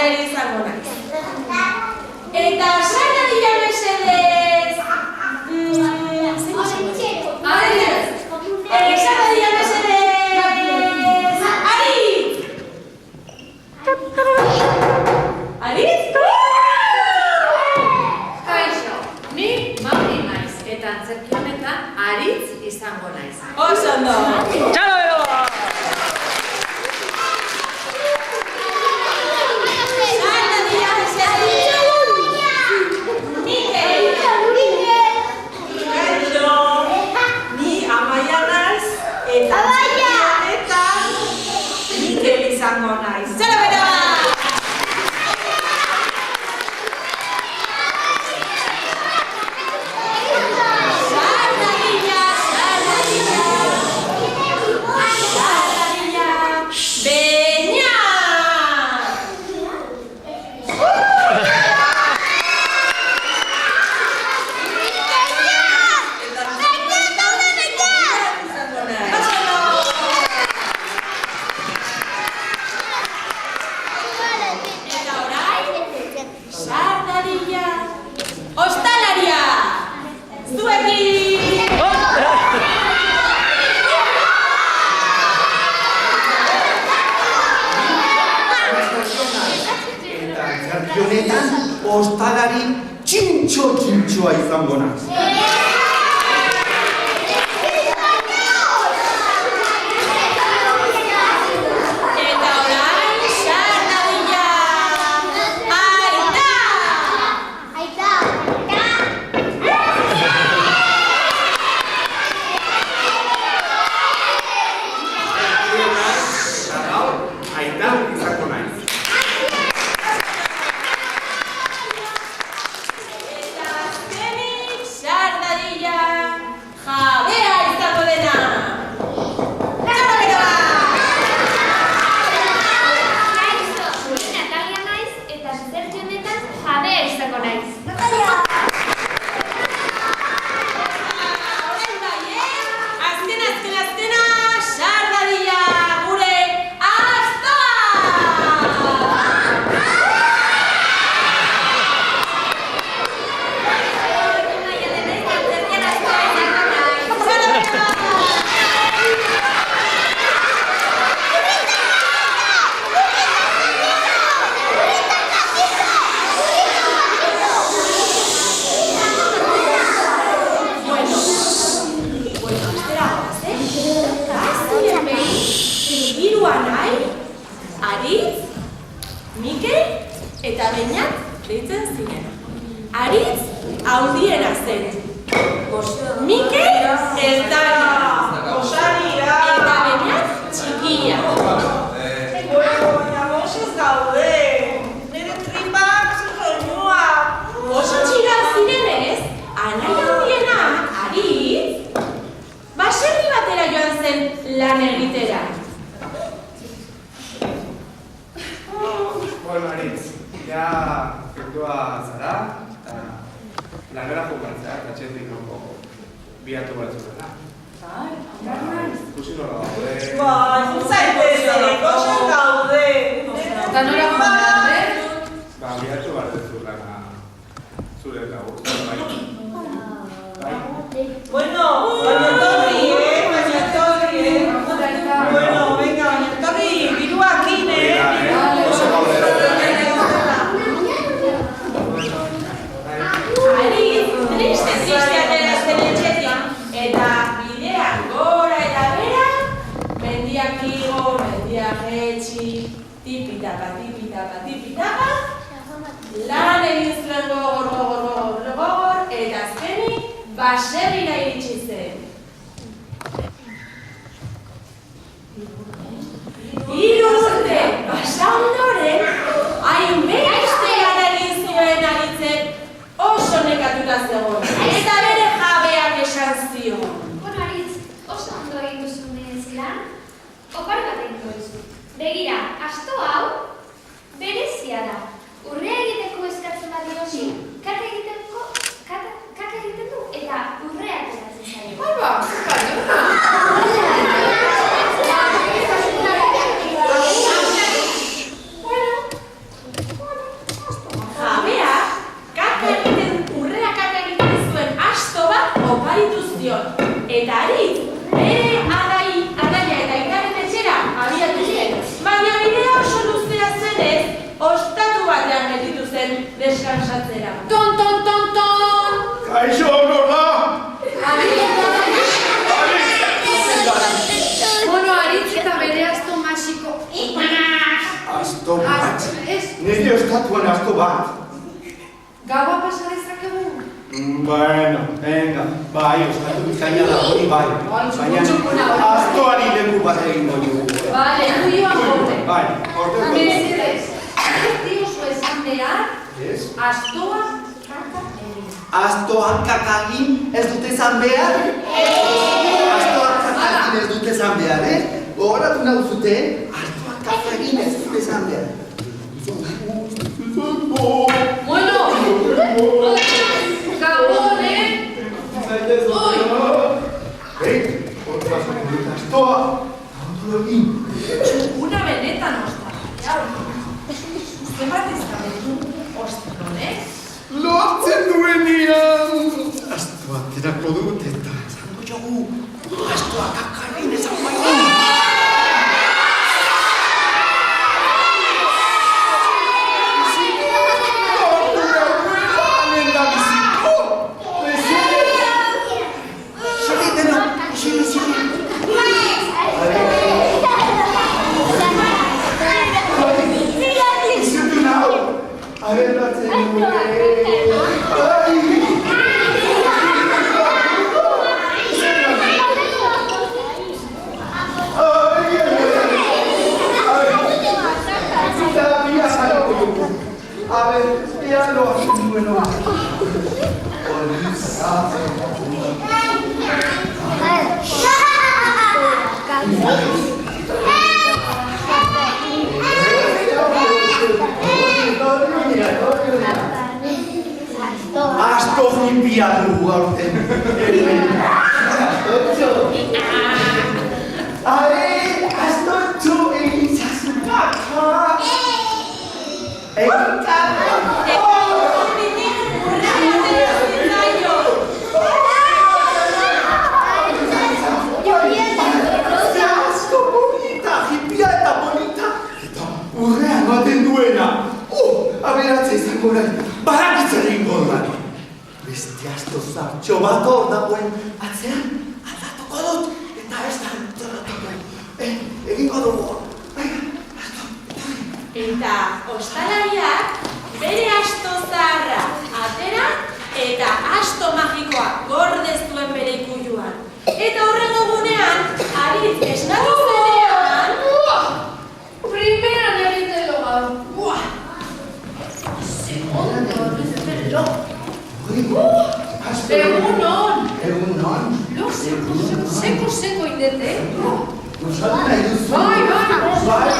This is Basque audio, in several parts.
Hala ere izango naiz. Eta sardadia mesedez. Sardadia mesedez. Aritz! Aritz? Kaixo, ni Mauri naiz, eta antzerki honetan Aritz izango naiz. Oso ondo! Txalo edo! Ostalari txintxoa izango naiz. Eta orain sardadia. Aita! Aita! Aita izango naiz. Jabea izango dena! Kaixo, ni Natalia naiz eta antzerki honetan jabea izango naiz. Azkena, sardadia gure astoa! Aritz, Mikel eta Beñat deitzen ziren. Aritz handiena zen. Mikel ertaina. Eta Beñat txikia. Oso txirak zirenez, anai handiena, Aritz, baserri batera joan zen lan egitera. Bueno, Aritz, ja kentua zara, eta lanera jokatzea, eta txetik noko biatu batzutela. Ikusi nola daude. Eta nola gomendate? Biatu bat dezu lana zure lagu. Bueno, baina etorri, Bueno, venga, baina etorri, biruakin, Aritz, triste atera zen etxetik, eta bidean gora eta bera, mendiak igo, mendiak etxi, tipitaka, lan egin zuen gogor, eta azkenik baserrira iritsi zen. 3 urte pasa ondoren, hainbeste lan egin zuen Aritzek oso nekatuta zegoen, eta bere jabeak esan zion. Bueno, Aritz, oso ondo egin duzu lan, opar bat egin duzu. Begira, asto hau berezia da. Urrea egiteko eskatzen bat erosi, kaka egiten du eta urrea ateratzen zaio. estatuan asto bat. Gaua pasa dezakegu? Bueno, venga, bai, ostatu bikaina da hori bai. Baina txukuna hori. astoari leku bat egingo dugu. Bale, kuioan gorde. Bai, ordeko. Mesedez, ez diozu esan behar, Ez? astoa kaka egin. Astoak kakagin ez dute esan behar? Astoak kakagin ez dute esan behar, Gogoratu nauzute, astoak kakagin ez dute esan behar. Bueno, Gabon, Oi! Astoa, ondo egin. Txukuna benetan ostarria. Zenbat ezkabetu ostronek? Lortzen duenian! Astoa, terako dut eta zango jogu. Astoa kakagin ezan baino. Asto hippia dugu aurten. Astotxo egin zazu baka. Urrean baten duena. Aberatze izango da. Barakitzen egingo da. Beste asto zartxo bat hor dagoen atzean aldatuko dut eta ez da antolatuko. Egingo dugu. Eta ostalariak bere asto zaharra atera eta asto magikoa gordez duen bere ikuiluan. Eta horrengo gunean, Aritz esnatu zenean... Primeran egitelo gaur. Segundo, no. Egunon. Egunon. Seko indete. Gozatu nahi duzu. Bai.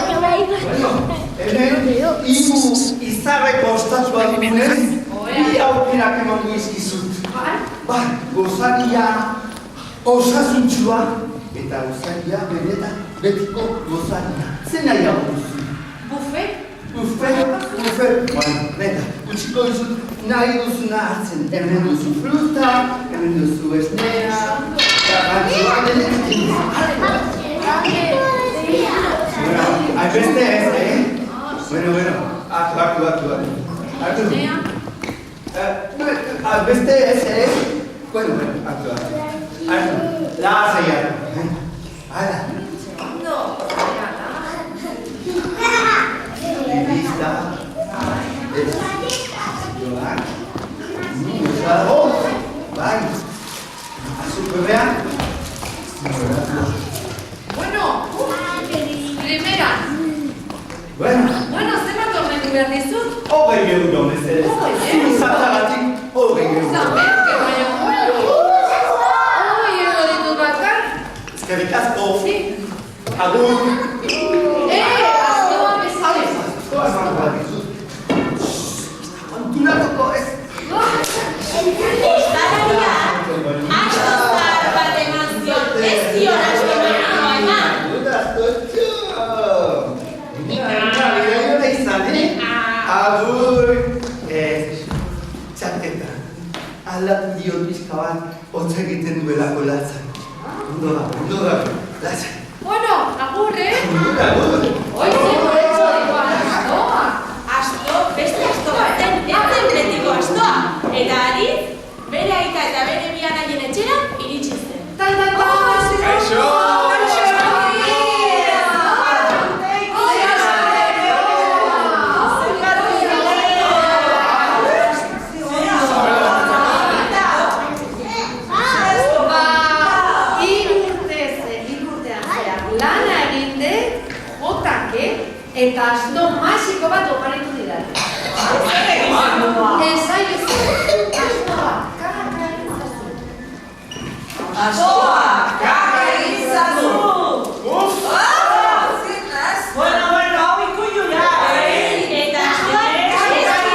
Hemen, hiru izarreko ostatua dugunez, bi aukerak emango izkizut. Bai, gozaria osasuntxua eta gozaria benetan betiko gozaria. Zer nahi hau duzu? Bufet? Bufet. Bueno, venga, utziko dizut nahi duzuna hartzen. Hemen duzu fruta, hemen duzu esnea, garrantzua denetik. Bueno, beste ez, Bueno, hartu. Hartu. Beste ez, Bueno, hartu. Lasai hartu. Hala. Ondo. Lista. Joan. Gustavo. Bai. Azukrean. Bueno, primera. Bueno, zenbat ordendu behar dizut? 20 euro, mesedez. Zuzatagatik 20 euro. Zamerke, baina bueno. 20 euro ditut bakar? Eskerrik asko. Si. Agur. Astoa bezalez. Astoa emango bat dizut. Konturatuko ez. Ostalariak asto zahar bat eman zion, ez zion asto magikoa eman. Agur. Txaketa. Aldatu dio pixka bat, hotz egiten duelako latzan. Ondo da. Latzan. Bueno, agur, Agur. Astoa. Asto, beste asto baten, etzen betiko astoa. Eta Aritz, bere aita eta bere bi anaien etxera iritsi zen. Kaixo! eta asto magiko bat oparitu didate. Esai ez, astoa, kaka egizazu. Astoa, kaka egizazu. Bueno, hau ikuiu da. Eta astoa, kaka egizazu.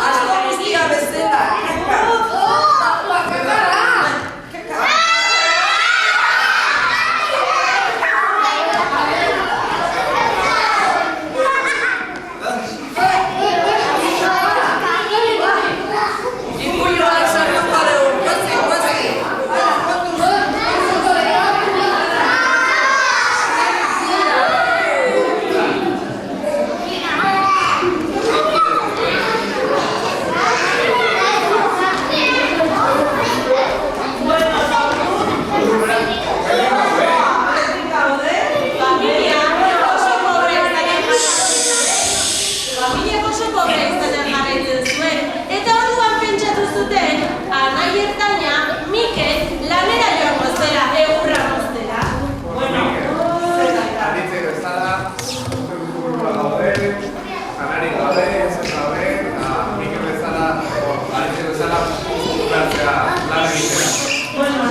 Asto guztia bezala. Bueno,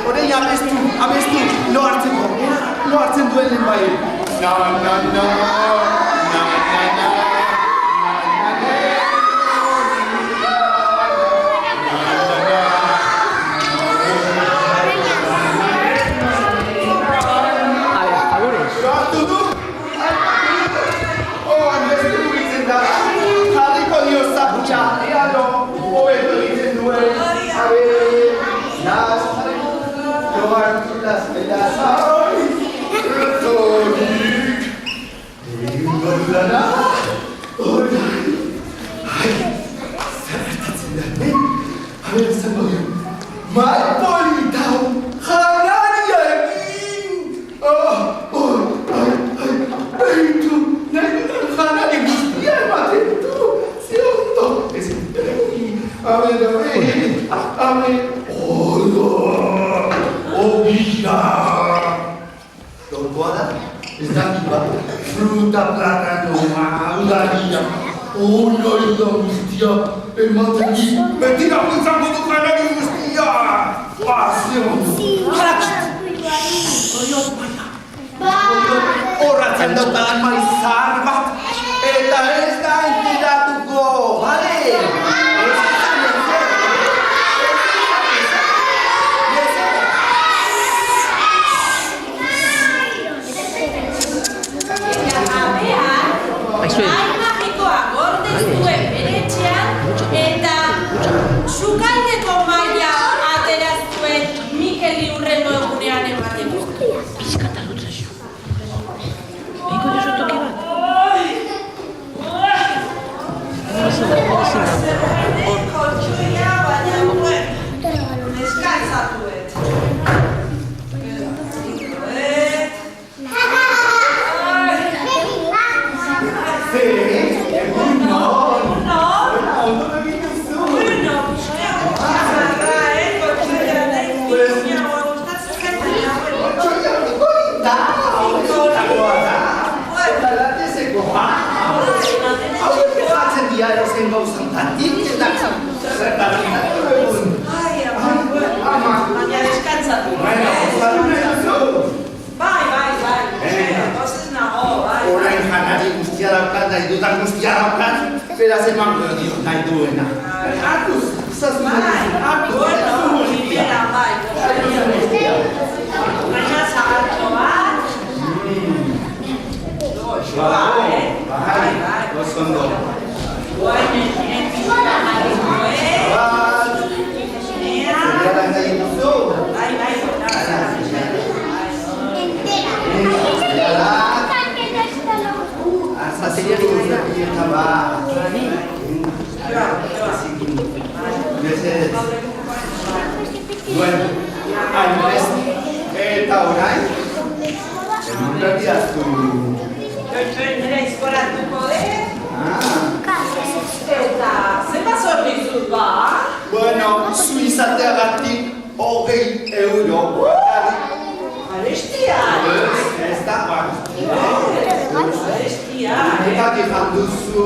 Orain amestu, lo hartzen duen lehen bai. Na, na, na, na, na, na. Fruta, plátano, mandarina. Oi, da guztia, ematen di. Betira izango dut janari guztia. Horratzen daukadan maizar bat. Eta ez da enteratuko, bale? Magikoa gorde zuen bere etxean eta sukaldeko maila atera zuen Mikeli hurrengo egunean emateko. Pizkata dut zaio. Biko desu toki bat. Baina deskantzatu. Orain janari guztia daukat, nahi dudan guztia daukat, beraz emango dio nahi duena. Hartuz, zazu Baina zahartxo bat. Osondo. Bueno, Andrés, eta orain, berdiaztu. Nera izkoratuko dut. Eta zenbat zorbizut ba? Bueno, zu izateagatik 20 euro. Arestia! Ez da, Arestia! eta gizan duzu,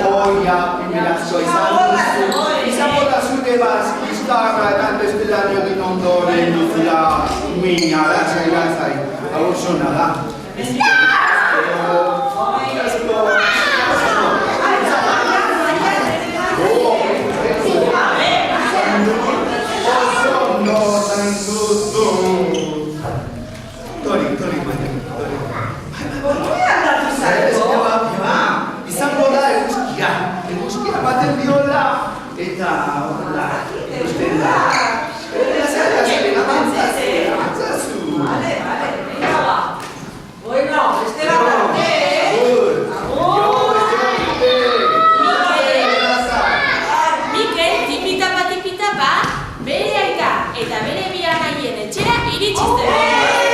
oia, pimerazko izango da zure bazkiztarra eta bestelan egin ondoren duzula mina aratzai, hau zona da. Izango da eguzkia baten diola eta horrela ikusten da. Amantzazu. Vale, venga ba. Bueno, Esteban arte. Mikel, tipitapa, bere aita eta bere bi anaien etxera iritsi zen.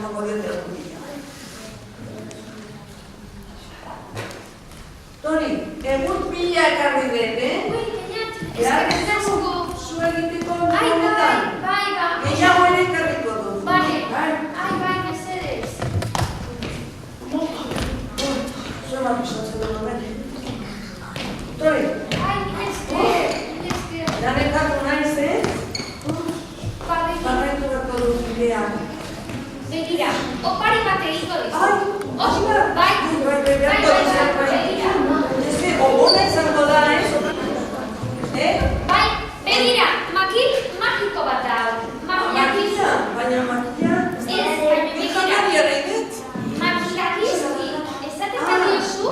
emango diote egunia. Tori, egun pila ekarri den, Ui, bainat, Behar eskerrik asko. zu egiteko Ai, honetan. bai, Gehiago ere ekarriko dut. Bale. Bai. Bai, mesedez. Zuma pisatzen dut horren. Tori, Ai, mila esker. lanetako naiz, Barrekin. Barretu beharko dut bidea. Begira, opari bat egingo dizu. Ai, Oso, bai, begira. Ogona izango da, Bai, begira, makil magiko bat da. Makila, baina makila... Ez, baina begira. Janariarenet. Makilakizki, esaten badiozu,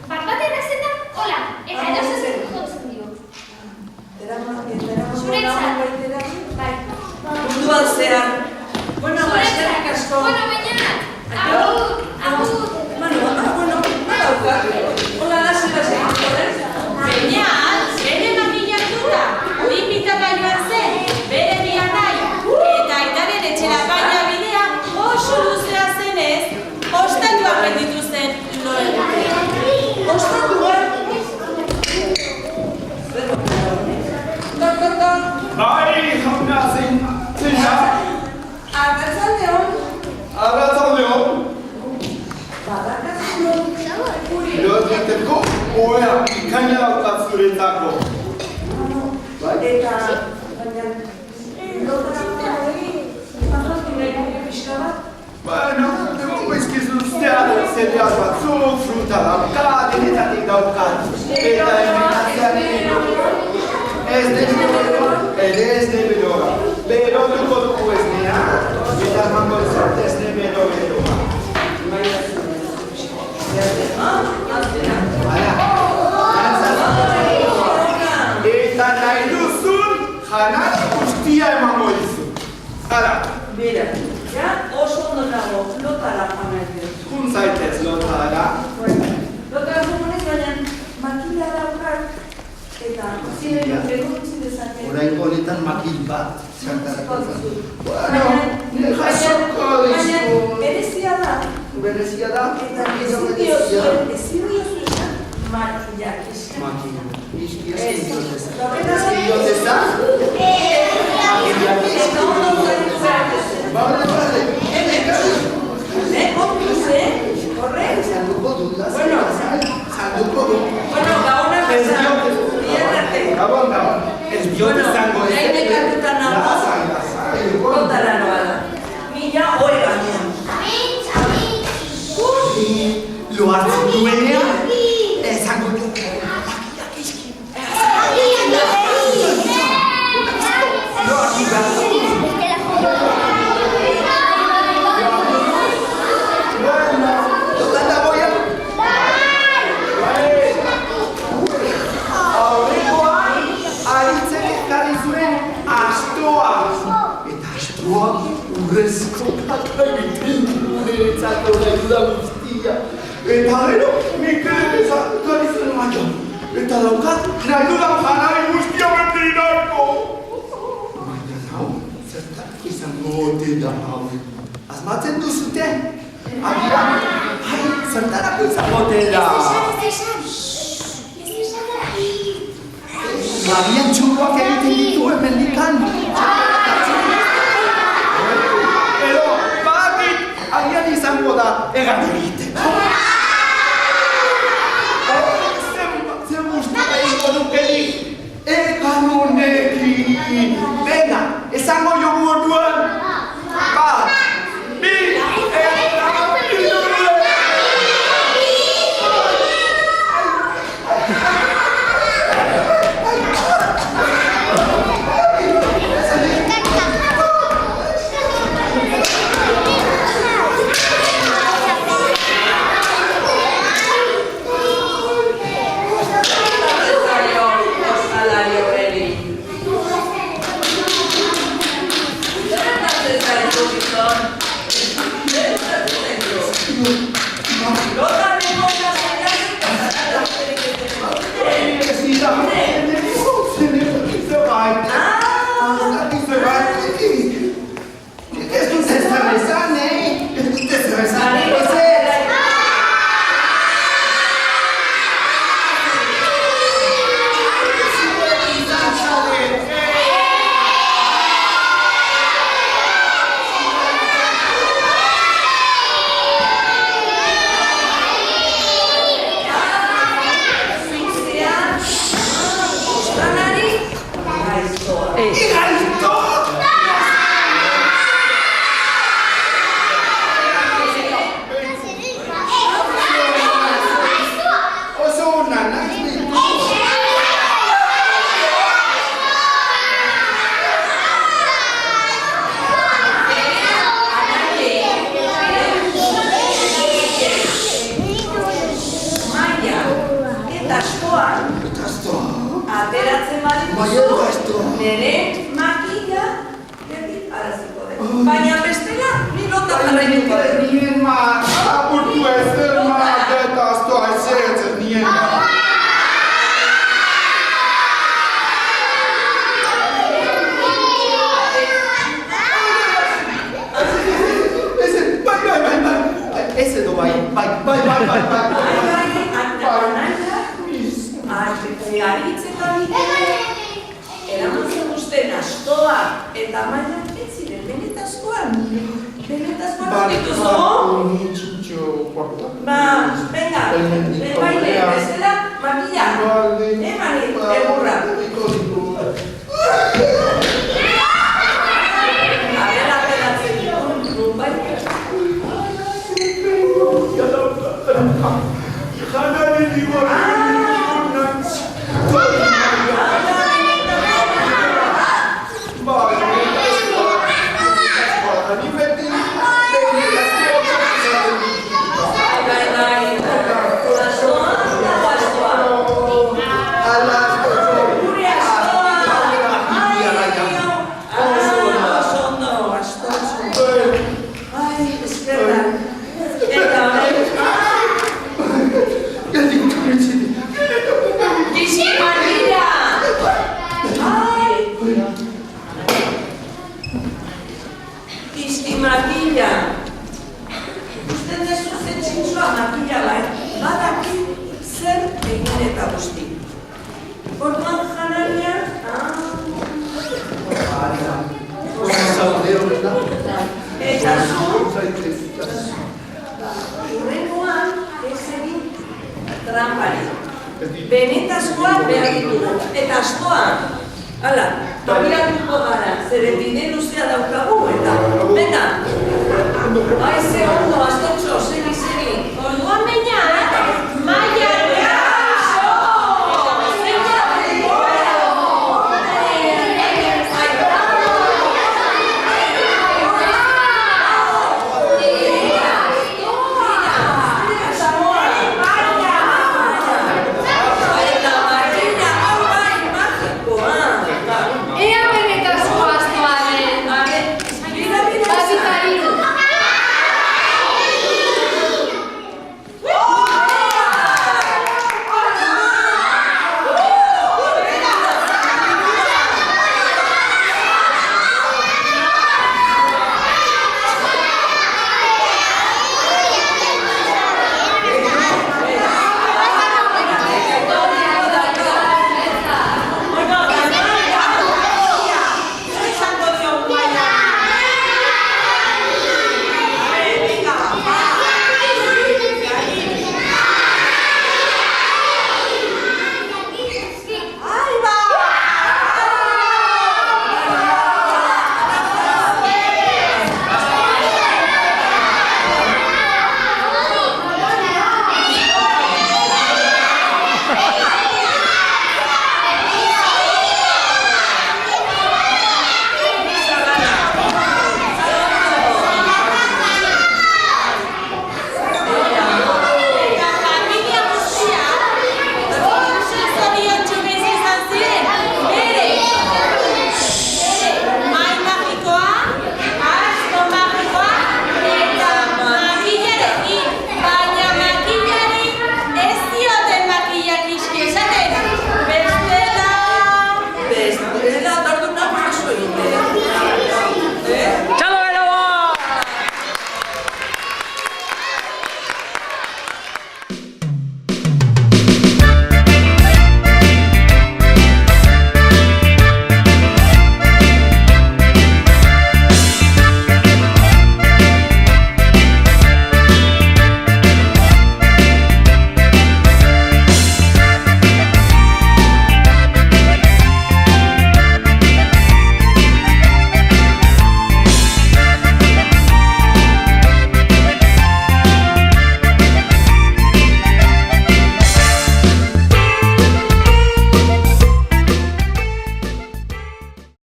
bat errazen da, hola, eta edozen jotzen dio. Zuretzat. Bai. Munduan zehar. Bueno, eskerrik asko. Bueno, baina, agur. Bueno, badaukat. Hola, lasera segituko, Baina, bere makillatura, lipitaka joan zen, bere bi anai, eta aitaren etxera baina bidea oso luzea zenez, ostatuak dituzten lo egutea. Ostatuak. Tor. Bai, jauna, zein da? Arratzaldeon. Arratzaldeon. Badakazu. Loteteko, oea, ikaina daukat zuretzako. Eta, baina, lotarako hori, mazatu nahi nuke pixka bat. Bueno, egongo izkizu ustean, zereal batzuk, fruta daukat, denetatik daukat. Eta hemen ez de belora. Berotuko dugu esnea, eta emango izat ez de belora. Eta nahi duzun, janak guztia emango dizu. Hala, Bera, ja oso ondo nago, lotara joan nahi dut. jun zaitez lotara. Lotara zumonez, baina makila daukat, eta ziren egutzi dezaket. Oraingo honetan makil bat, Ziko txantarako. duzu. Bueno, jasoko Baina, dizu. berezia da, Berezia da, eta ezin diozu esan makilak esan. makina. Izki Ez. ezin dioteza. Eta Ezin dioteza? Makilak Eta ondo zaitu behar duzu. Bale. Kontuze, horrek? Zanduko dut, Bueno. zanduko dut. Bueno, gauna Ez pasa, diot, bien arte. Gabon. Ez diot Bueno, izango ez. nahi nekatuta nago. Lasai. Lotara noa da. Mila hori gainean. Lo hartzen duenean, esango dut. Makilak izki. Lo hartu behar. Bueno, lotata goia. Aurrekoa, aritzen ekarri zuen astoa. Eta astoa urrezko kakagitin niretzako nahi da guztia. Eta gero, Mikel ekarri zuen maio. Eta daukat, nahi dudan janari guztia betirako. Baina hau, zertarako izango ote da hau. Asmatzen duzute? Agian, zertarako izango ote da. Agian txurroak egiten dituen mendikan. Edo, badakit, agian izango da egan egiteko. Zer guztia egingo dukenik, egan honekin. Venga, esango jogu orduan. Bat, bi, eta hiru. Ez dut ez da bezan, ez edo bai. Eraman zen astoa eta maia ez ziren benetazkoan. Benetazkoan dituzu? Ba, venga, baile, bezala, makila. Emani, egurra. Abela pelatzen dut, bai? Janari digorra. Benetazkoa behar ditugu, eta astoa, hala, babiratuko gara, zeren bide luzea daukagu, eta, venga,